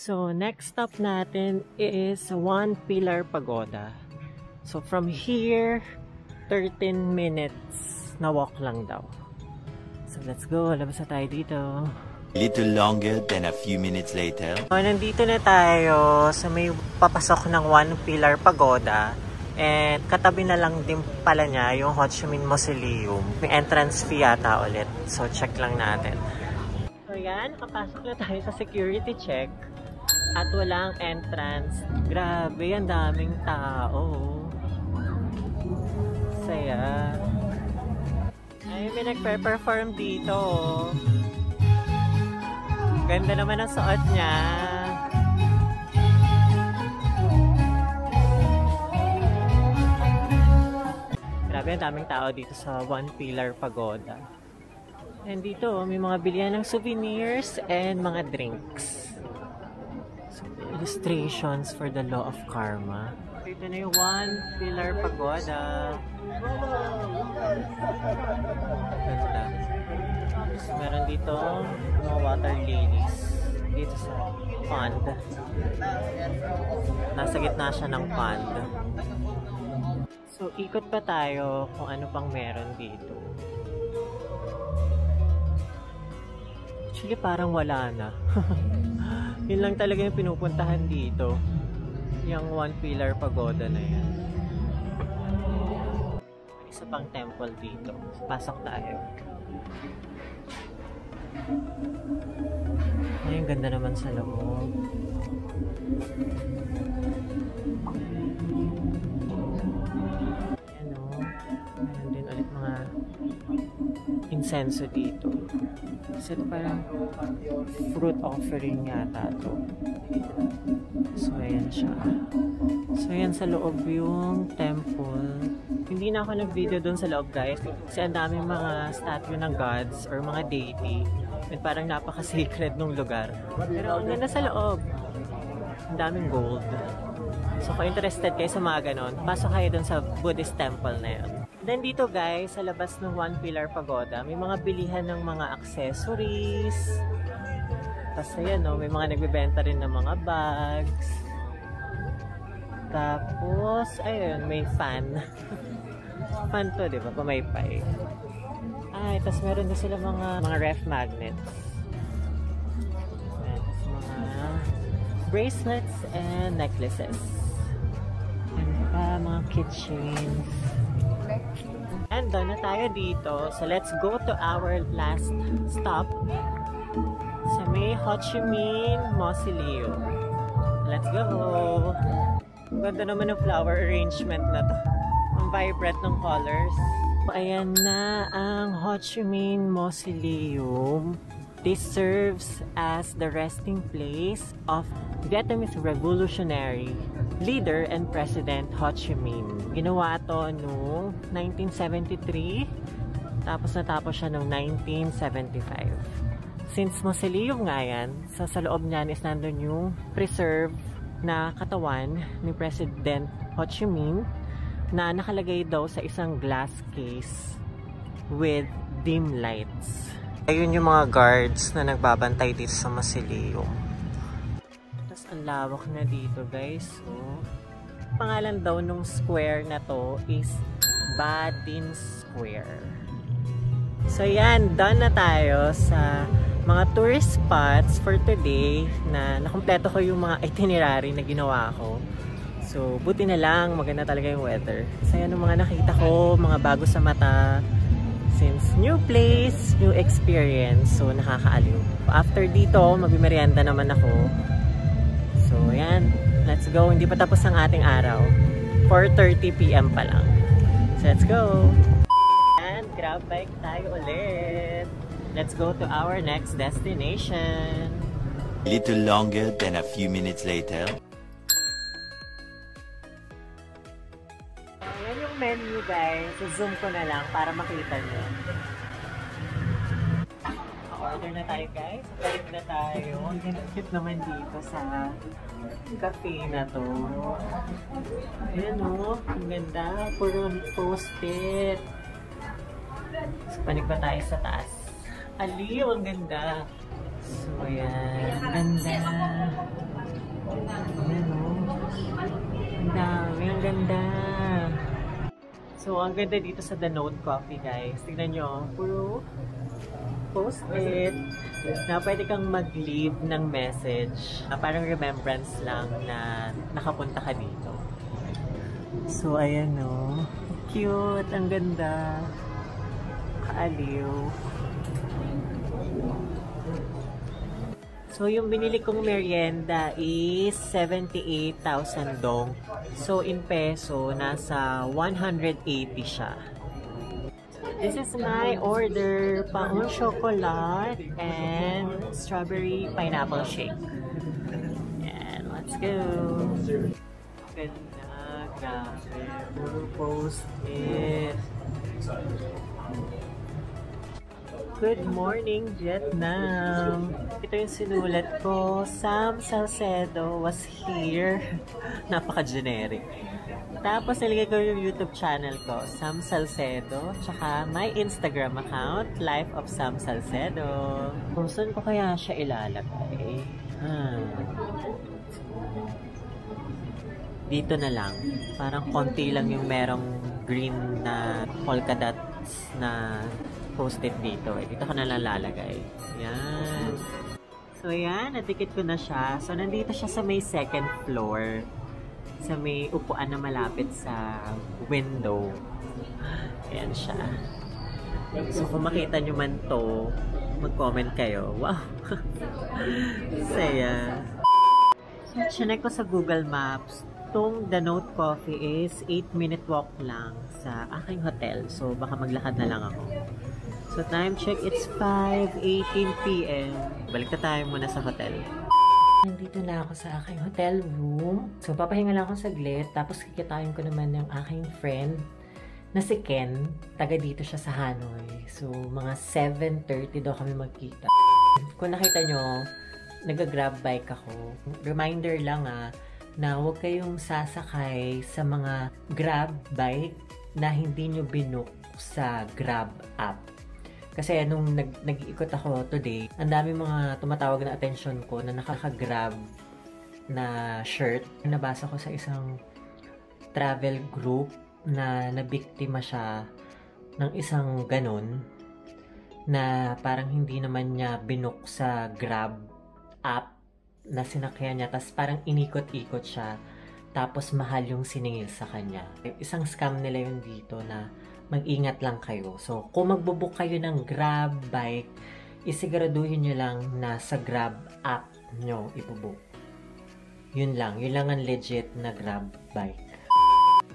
So, next stop natin is One Pillar Pagoda. So, from here, 13 minutes na walk lang daw. So, let's go. Labas na tayo dito. A little longer than a few minutes later. So, nandito na tayo sa may papasok ng One Pillar Pagoda. And katabi na lang din pala niya yung Ho Chi Minh Mausoleum. May entrance fee yata ulit. So, check lang natin. So, yan. Nakapasok na tayo sa security check. At walang entrance. Grabe, ang daming tao. Saya. Ay, may nagpe-perform dito. Ganda naman ang suot niya. Grabe, ang daming tao dito sa One Pillar Pagoda. And dito, may mga bilihan ng souvenirs and mga drinks. So, illustrations for the law of karma. Dito na yung One Pillar Pagoda. Ganda. So, meron dito mga water lilies. Dito sa pond. Nasa gitna siya ng pond. So, ikot pa tayo kung ano pang meron dito. Actually, parang wala na. Yun lang talaga yung pinupuntahan dito. Yung One Pillar Pagoda na yan. May isa pang temple dito. Pasok tayo. Ay, ang ganda naman sa loob. Meron din ulit mga insenso dito. Kasi ito parang fruit offering yata to. So, ayan siya. So, ayan sa loob yung temple. Hindi na ako nag-video doon sa loob, guys. Kasi ang daming mga statue ng gods or mga deity. And parang napaka-sacred nung lugar. Pero ang ganda sa loob. Ang daming gold. So, kung interested kayo sa mga ganon, pasok kayo dun sa Buddhist temple na yun. Then dito, guys, sa labas ng One Pillar Pagoda, may mga bilihan ng mga accessories. Tapos, ayan, no, may mga nagbibenta rin ng mga bags. Tapos, ayun, may fan. Fan to, di ba? Pamaypay. Ay, tapos meron din sila mga ref magnets. Ayan, tapos mga bracelets and necklaces. Mga keychains. And doon na tayo dito. So let's go to our last stop sa may Ho Chi Minh Mausoleum. Let's go! Ganda naman ng flower arrangement na to. Ang vibrant ng colors. Ayan na ang Ho Chi Minh Mausoleum. This serves as the resting place of Vietnamese revolutionary leader and President Ho Chi Minh. Ginawa ito noong 1973, tapos natapos siya noong 1975. Since mausoleum nga yan, sa loob niyan is nandun yung preserve na katawan ni President Ho Chi Minh na nakalagay daw sa isang glass case with dim lights. Ayun yung mga guards na nagbabantay dito sa mausoleum. Ang lawak na dito, guys. So, pangalan daw nung square na to is Ba Dinh Square. So, yan. Done na tayo sa mga tourist spots for today na nakumpleto ko yung mga itinerary na ginawa ko. So, buti na lang. Maganda talaga yung weather. So, yan yung mga nakita ko. Mga bago sa mata. Since new place, new experience. So, nakakaaliw. After dito, magmimerienda naman ako. So, ayan. Let's go. Hindi pa tapos ang ating araw. 4:30 PM pa lang. So, let's go. And grab bike tayo ulit. Let's go to our next destination. A little longer than a few minutes later. Ayan yung menu, guys. So, zoom ko na lang para makita nyo. Order na tayo, guys. Balik na tayo. Ang cute naman dito sa cafe na to. Ayan o. Ang ganda. Puro post-it. So, panig ba tayo sa taas? Aliw, ang ganda. So, ayan. Ganda. Ayan, oh. Ang dami. Ang ganda. So, ang ganda dito sa The Note Coffee, guys. Tignan nyo. Puro post-it na pwede kang mag-leave ng message na parang remembrance lang na nakapunta ka dito. So, ayan, no. Cute. Ang ganda. Kaaliw. So, yung binili kong merienda is 78,000 dong. So, in peso, nasa 180 siya. This is my order. Paon chocolate and strawberry pineapple shake. And let's go. Ganda. Grabe. Puro post-it. Good morning, Vietnam! Ito yung sinulat ko. Sam Salcedo was here. Napaka-generic. Tapos, nilagay ko yung YouTube channel ko, Sam Salcedo. Tsaka, my Instagram account, Life of Sam Salcedo. Kung saan ko kaya siya ilalagay? Dito na lang. Parang konti lang yung merong green na polka dots na post-it dito. Dito ko na lang lalagay. Yan. So, yan. Natikit ko na siya. So, nandito siya sa may second floor. Sa may upuan na malapit sa window. Ayan siya. So, kung makita nyo man to, mag-comment kayo. Wow! Saya. So, chinek ko sa Google Maps. Itong The Note Coffee is 8-minute walk lang sa aking hotel. So, baka maglakad na lang ako. So, time check, it's 5:18 p.m. Balik na tayo muna sa hotel. Nandito na ako sa aking hotel room. So, papahinga lang ako saglit. Tapos, kikitain ko naman yung aking friend na si Ken. Taga dito siya sa Hanoi. So, mga 7:30 daw kami magkita. Kung nakita nyo, nag-grab bike ako. Reminder lang na huwag kayong sasakay sa mga grab bike na hindi nyo binook sa Grab app. Kasi nung nag-iikot ako today, ang dami mga tumatawag na attention ko na nakaka-grab na shirt. Nabasa ko sa isang travel group na nabiktima siya ng isang ganun na parang hindi naman niya binook sa Grab app na sinakyan niya. Tapos parang inikot-ikot siya. Tapos mahal yung siningil sa kanya. Isang scam nila yun dito na mag-ingat lang kayo. So, kung magbubook kayo ng Grab bike, isiguraduhin nyo lang na sa Grab app nyo ibubook. Yun lang. Yun lang ang legit na Grab bike.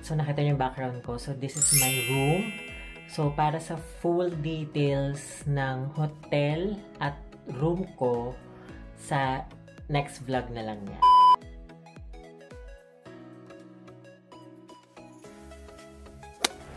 So, nakita nyo yung background ko. So, this is my room. So, para sa full details ng hotel at room ko, sa next vlog na lang yan.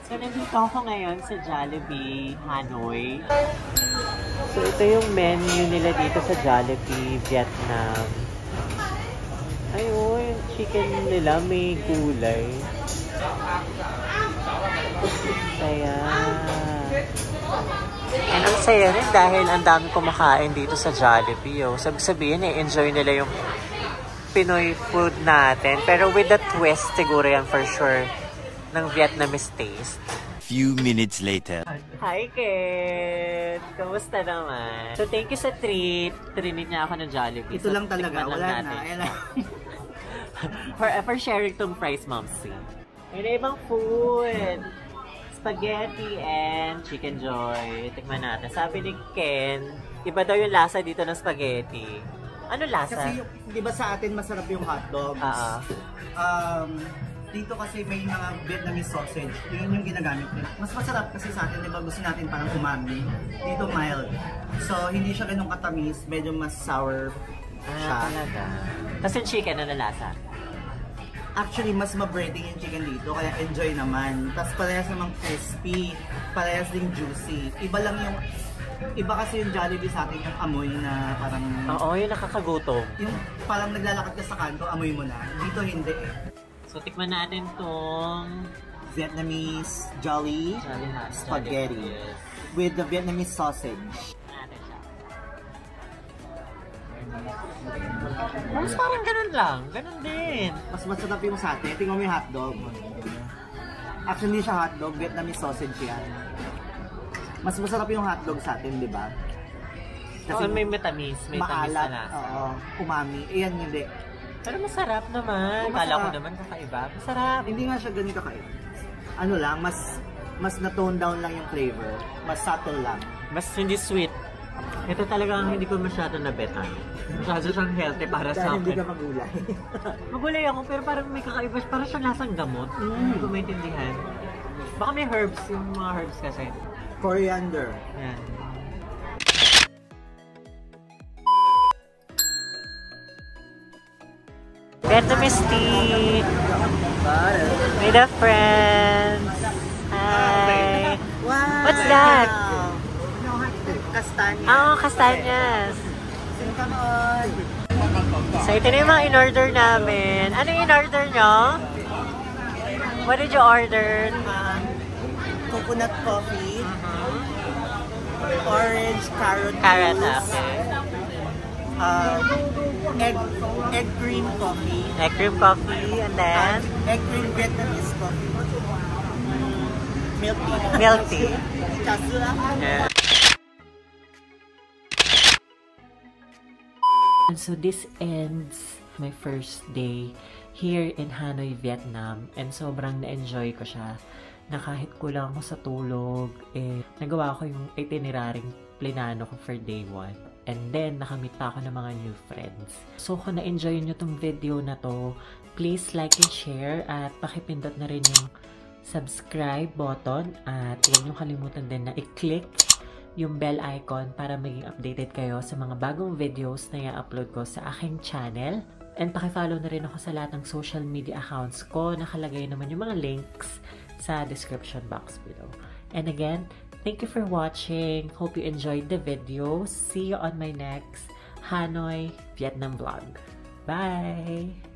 So, nandito ako ngayon sa Jollibee, Hanoi. So, ito yung menu nila dito sa Jollibee, Vietnam. Ayun, yung chicken nila may gulay. Ayan. And ang saya rin dahil ang dami kumakain dito sa Jollibee. Oh. Sabihin, enjoy nila yung Pinoy food natin. Pero with the twist, siguro yan for sure, ng Vietnamese taste. Few minutes later. Hi, Kit! Kamusta naman? So, thank you sa treat. Trinit niya ako ng Jollibee. Ito lang talaga. Wala na. Ayan lang. for sharing tong price, Momsy. May ibang food. Spaghetti and chicken joy. Tikman natin. Sabi ni Ken, iba daw yung lasa dito ng spaghetti. Ano lasa? Kasi, di ba sa atin masarap yung hotdogs? Dito kasi may mga Vietnamese sausage. Yun yung ginagamit nila. Mas masarap kasi sa atin, di ba gusto natin parang umami. Dito mild. So, hindi siya ganun katamis. Medyo mas sour siya. Talaga. Tapos yung chicken, ano lasa? Actually, mas ma-breading yung chicken dito. Kaya enjoy naman. Tapos parehas namang crispy. Parehas ding juicy. Iba lang yung... Iba kasi yung Jollibee sa atin yung amoy na parang... Oo, yung nakakagutom. Yung parang naglalakad ka sa kanto, amoy mo na. Dito hindi eh. So, tikman natin tong Vietnamese Jolly Spaghetti with the Vietnamese sausage. Natin siya. Mas parang ganun lang. Ganun din. Mas masarap yung sa atin. Tingnan mo yung hotdog. Actually, hindi siya hotdog. Vietnamese sausage yan. Mas masarap yung hotdog sa atin, di ba? Kasi may matamis. May tamis maalat. na lasa. Oo. Umami. Iyan hindi. Pero masarap naman. Masarap. Kala ko naman kakaiba. Masarap. Hindi nga siya ganun kakain. Ano lang, mas na-tone down lang yung flavor. Mas subtle lang. Mas hindi sweet. Ito talagang hindi ko masyado nabetan. Masyado siyang healthy para sa Dahil hindi akin. ka magulay. Magulay ako pero parang may kakaiba. Parang siyang lasang gamot. Hindi ko maintindihan. Baka may herbs. Yung mga herbs kasi. Coriander. Yan. Vietnamese tea. With a friend. Hi. Wow! What's that? Kastanya. Oh, kastanyas. Come on! So, ito na yung mga in-order namin. Ano yung in-order nyo? What did you order? Coconut coffee. Orange carrot Carrot, juice. okay. Egg cream coffee. Egg cream coffee, and then Egg cream Vietnamese coffee. Milk tea. milk tea. Kasula. Yeah. And so this ends my first day here in Hanoi, Vietnam. And sobrang na-enjoy ko siya. Na kahit kulang ako sa tulog, nagawa ko yung itineraring plinano ko for day 1. And then, nakamit pa ako ng mga new friends. So, kung na-enjoy nyo tong video na to, please like and share at pakipindot na rin yung subscribe button at huwag nyo kalimutan din na i-click yung bell icon para maging updated kayo sa mga bagong videos na i-upload ko sa aking channel. And pakifollow na rin ako sa lahat ng social media accounts ko. Nakalagay naman yung mga links sa description box below. And again, thank you for watching. Hope you enjoyed the video. See you on my next Hanoi, Vietnam vlog. Bye!